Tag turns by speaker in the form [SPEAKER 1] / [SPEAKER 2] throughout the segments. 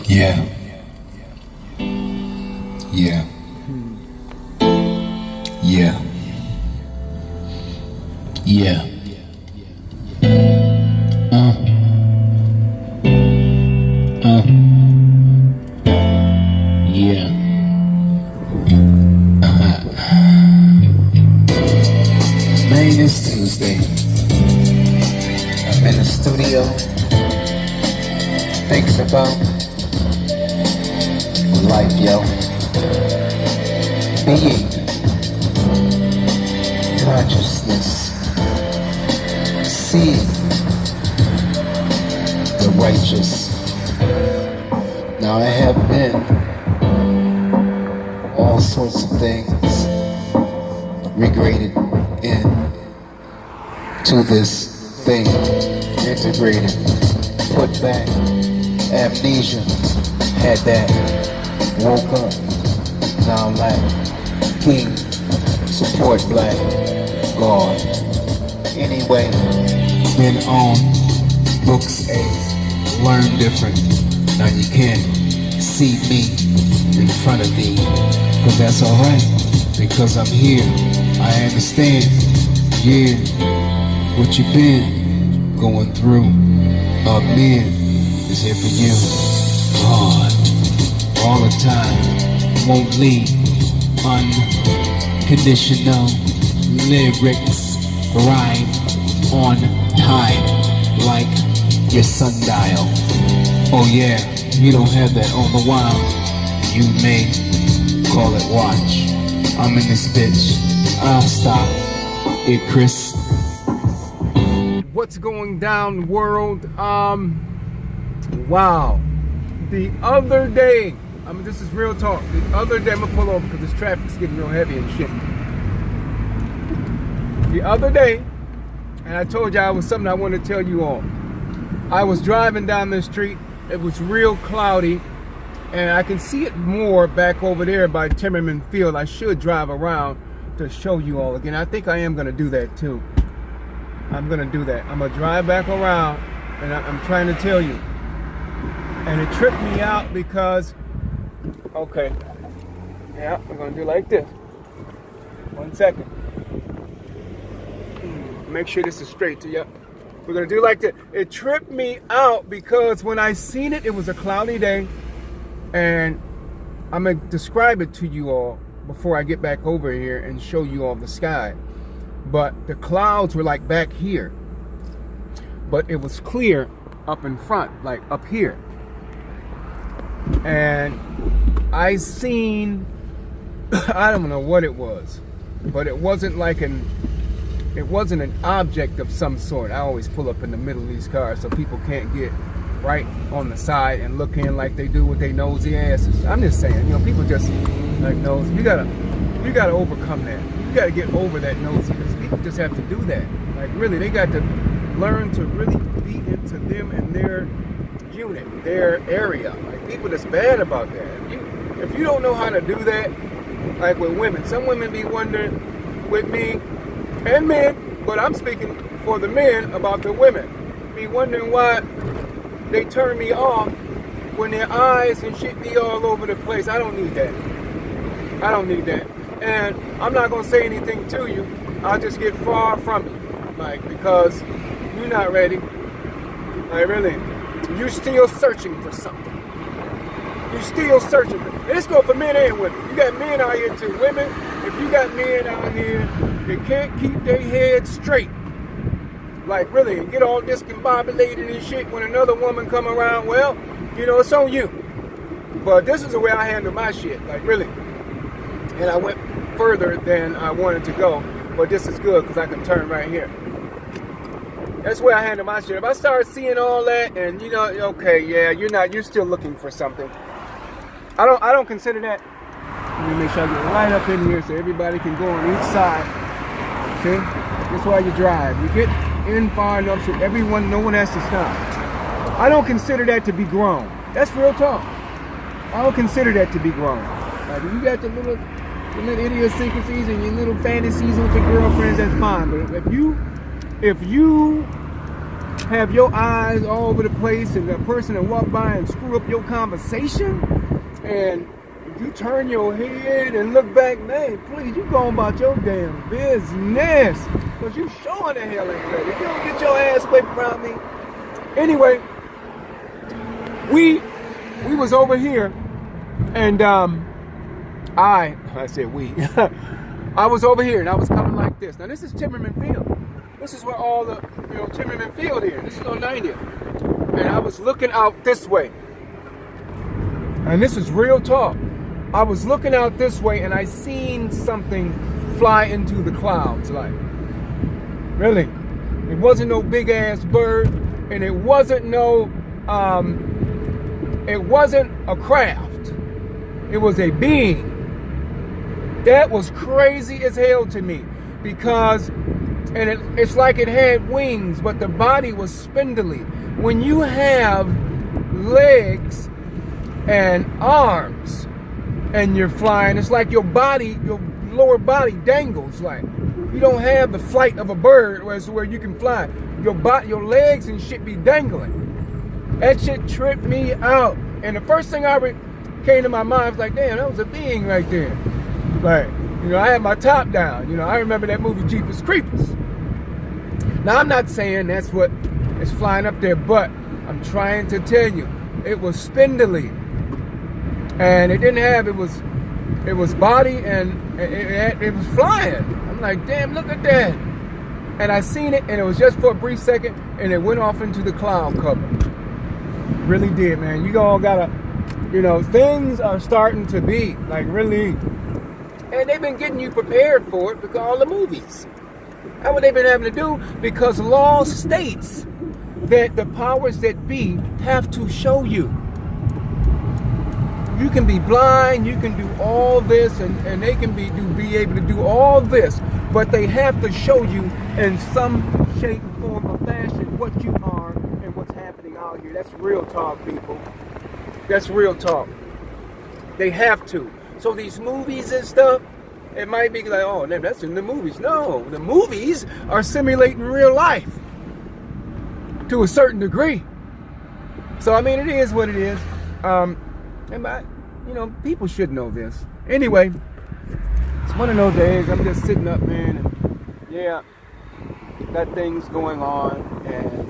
[SPEAKER 1] Yeah. Yeah. Yeah. Yeah. Uh. Uh. Yeah. Man, it's Tuesday. I'm in the studio thinking about life, yo. Being consciousness, seeing the righteous. Now I have been all sorts of things regraded in to this thing, integrated, put back, amnesia, had that, woke up, now I'm like, king, support black, God. Anyway, been on books A, learn different, now you can't see me in front of thee, but that's alright, because I'm here, I understand, yeah, what you been going through, men is here for you, God, all the time, won't leave, unconditional lyrics, rhyme on time, like your sundial, oh yeah, you don't have that on the wild, you may call it watch, I'm in this bitch, I'll stop it, Chris.
[SPEAKER 2] What's going down, world? Wow. The other day, this is real talk. The other day, I'm gonna pull over because this traffic's getting real heavy and shit. The other day, and I told you it was something I wanted to tell you all. I was driving down the street. It was real cloudy, and I can see it more back over there by Timmerman Field. I should drive around to show you all again. I think I am gonna do that too. I'm gonna do that. I'm gonna drive back around, and I'm trying to tell you. And it tripped me out because, okay, yeah, we're gonna do like this. 1 second. Make sure this is straight to you. We're gonna do like that. It tripped me out because when I seen it, it was a cloudy day, and I'm gonna describe it to you all before I get back over here and show you all the sky. But the clouds were like back here, but it was clear up in front, like up here. And I seen, I don't know what it was, but it wasn't like an object of some sort. I always pull up in the middle of these cars so people can't get right on the side and look in like they do with their nosy asses. I'm just saying, people just like nose. You gotta overcome that. You gotta get over that nosiness. People just have to do that. Like really, they got to learn to really be into them and their unit, their area. Like people that's bad about that. If you don't know how to do that, like with women, some women be wondering with me and men, but I'm speaking for the men about the women, be wondering why they turn me off when their eyes and shit be all over the place. I don't need that. I don't need that. And I'm not going to say anything to you. I'll just get far from you. Like, because you're not ready. Like, really. You're still searching for something. You're still searching for. Let's go for men and women. You got men out here too. Women, if you got men out here that can't keep their heads straight, like really, and get all discombobulated and shit when another woman come around, well, it's on you. But this is the way I handle my shit. Like, really. And I went further than I wanted to go, but this is good because I can turn right here. That's the way I handle my shit. If I start seeing all that, and okay, yeah, you're still looking for something. I don't consider that. Let me make sure I get right up in here so everybody can go on each side. See, that's why you drive. You get in far enough so no one has to stop. I don't consider that to be grown. That's real talk. I don't consider that to be grown. Like if you got the little idiosyncrasies and your little fantasies with your girlfriends, that's fine. But if you have your eyes all over the place and a person that walk by and screw up your conversation, and you turn your head and look back, man, please, you going about your damn business, because you showing the hell ain't ready. If you don't get your ass away from around me. Anyway, we was over here, and I said we. I was over here, and I was coming like this. Now, this is Timmerman Field. This is where all the, Timmerman Field here. This is on 90th. And I was looking out this way. And this is real talk. I was looking out this way, and I seen something fly into the clouds, like, really. It wasn't no big ass bird, and it wasn't no, it wasn't a craft. It was a being. That was crazy as hell to me, because, and it's like it had wings, but the body was spindly. When you have legs and arms and you're flying, it's like your body, your lower body dangles. Like, you don't have the flight of a bird where you can fly. Your legs and shit be dangling. That shit tripped me out. And the first thing came to my mind was like, damn, that was a being right there. Like, I had my top down. I remember that movie Jeepers Creepers. Now, I'm not saying that's what is flying up there, but I'm trying to tell you, it was spindly. And it didn't have, it was body, and it was flying. I'm like, damn, look at that. And I seen it, and it was just for a brief second, and it went off into the cloud cover. Really did, man. You all gotta, things are starting to be, like, really. And they've been getting you prepared for it because all the movies. That's what they've been having to do, because law states that the powers that be have to show you. You can be blind, you can do all this, and they can be able to do all this, but they have to show you in some shape, form, or fashion what you are and what's happening out here. That's real talk, people. That's real talk. They have to. So these movies and stuff, it might be like, oh, that's in the movies. No, the movies are simulating real life to a certain degree. So, I mean, it is what it is. People should know this. Anyway, it's one of those days. I'm just sitting up, man, and yeah, got things going on, and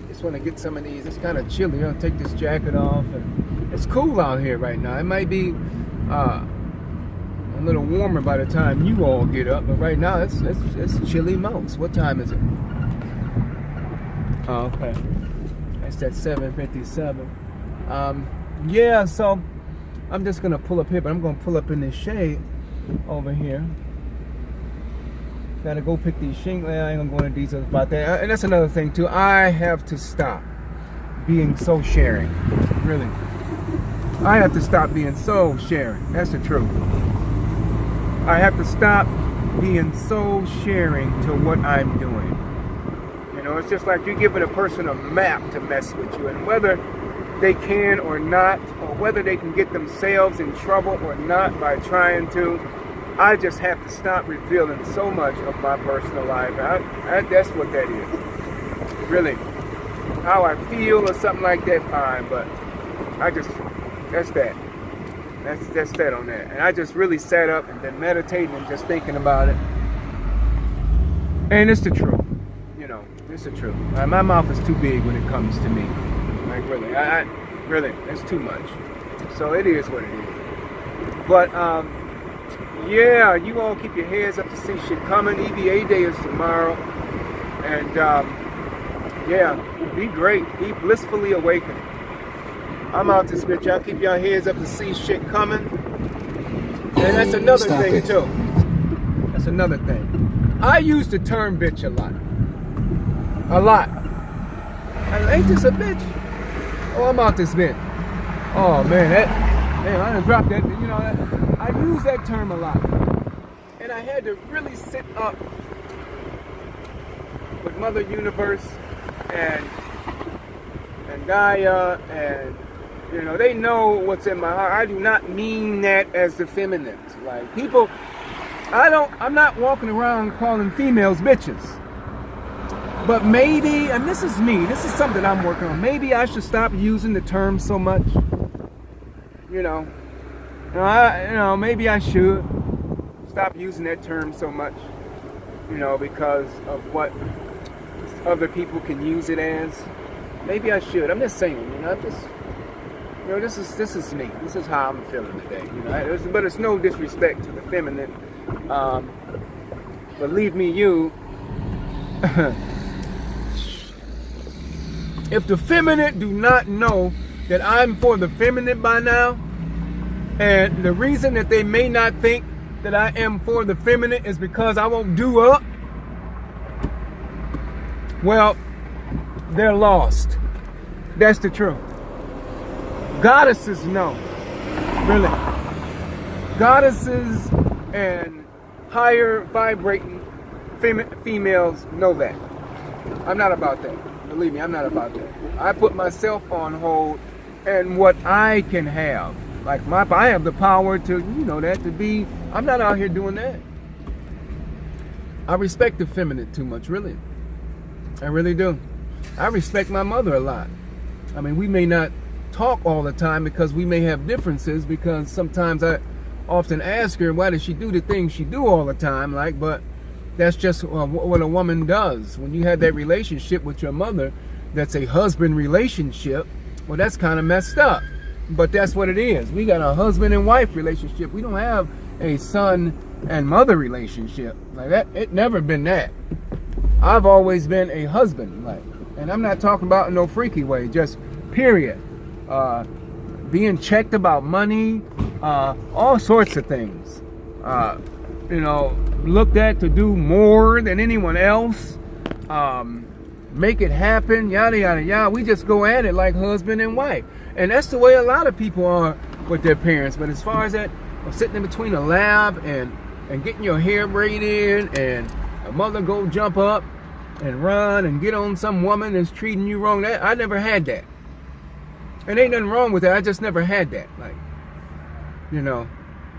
[SPEAKER 2] just want to get some of these. It's kind of chilly. I'll take this jacket off, and it's cool out here right now. It might be a little warmer by the time you all get up, but right now it's chilly most. What time is it? Oh, okay. It's at 7:57. Yeah, so I'm just gonna pull up here, but I'm gonna pull up in this shade over here. Gotta go pick these shingles. I ain't gonna go into details about that. And that's another thing too. I have to stop being so sharing. Really. I have to stop being so sharing. That's the truth. I have to stop being so sharing to what I'm doing. It's just like you're giving a person a map to mess with you, and whether they can or not, or whether they can get themselves in trouble or not by trying to, I just have to stop revealing so much of my personal life. That's what that is. Really. How I feel or something like that, fine, but that's that. That's that on that. And I just really sat up and been meditating and just thinking about it. And it's the truth. It's the truth. My mouth is too big when it comes to me. Like, really. Really, it's too much. So it is what it is. But, yeah, you all keep your heads up to see shit coming. EVA Day is tomorrow. And, yeah, be great. Be blissfully awakened. I'm out this bitch. Y'all keep your heads up to see shit coming. And that's another thing, too. That's another thing. I use the term bitch a lot. A lot. Ain't this a bitch? Oh, I'm out this bitch. Oh, man, I done dropped that. I use that term a lot. And I had to really sit up with Mother Universe and Gaia, and, they know what's in my heart. I do not mean that as the feminines. Like, people, I'm not walking around calling females bitches. But maybe, and this is me, this is something I'm working on. Maybe I should stop using the term so much. Maybe I should stop using that term so much. Because of what other people can use it as. Maybe I should. I'm just saying. This is me. This is how I'm feeling today. But it's no disrespect to the feminine. Believe me, if the feminine do not know that I'm for the feminine by now, and the reason that they may not think that I am for the feminine is because I won't do up, well, they're lost. That's the truth. Goddesses know. Really. Goddesses and higher vibrating females know that. I'm not about that. Believe me, I'm not about that. I put myself on hold and what I can have. Like I have the power to, to be. I'm not out here doing that. I respect the feminine too much, really. I really do. I respect my mother a lot. I mean, we may not talk all the time because we may have differences, because sometimes I often ask her, why does she do the things she do all the time? But that's just what a woman does. When you have that relationship with your mother, that's a husband relationship, well, that's kind of messed up. But that's what it is. We got a husband and wife relationship. We don't have a son and mother relationship. Like that, it never been that. I've always been a husband, and I'm not talking about in no freaky way, just period. Being checked about money, all sorts of things. Looked at to do more than anyone else. Make it happen, yada, yada, yada. We just go at it like husband and wife. And that's the way a lot of people are with their parents. But as far as that, sitting in between a lab and getting your hair braided, and a mother go jump up and run and get on some woman that's treating you wrong, that I never had that. And ain't nothing wrong with that. I just never had that.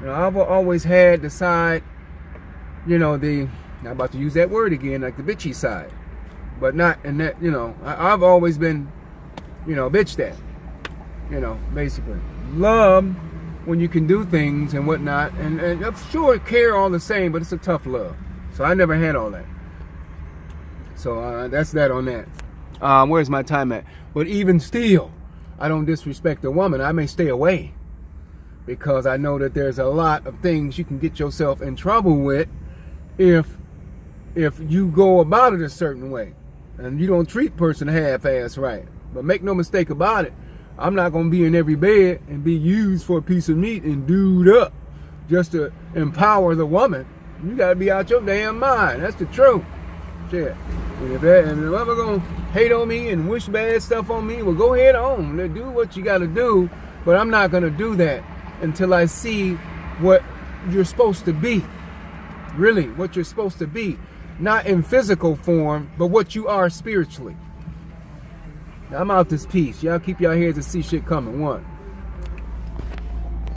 [SPEAKER 2] I've always had the side, I'm about to use that word again, like the bitchy side. But not in that, I've always been, bitch that. Basically. Love when you can do things and whatnot. And I'm sure care all the same, but it's a tough love. So I never had all that. So that's that on that. Where's my time at? But even still, I don't disrespect a woman. I may stay away, because I know that there's a lot of things you can get yourself in trouble with if you go about it a certain way and you don't treat person half-ass right. But make no mistake about it, I'm not going to be in every bed and be used for a piece of meat and dude up just to empower the woman. You got to be out your damn mind. That's the truth. Shit. And if ever going to hate on me and wish bad stuff on me, well, go ahead on. Do what you got to do. But I'm not going to do that until I see what you're supposed to be. Really, what you're supposed to be. Not in physical form, but what you are spiritually. Now, I'm out this piece. Y'all keep y'all heads to see shit coming. One.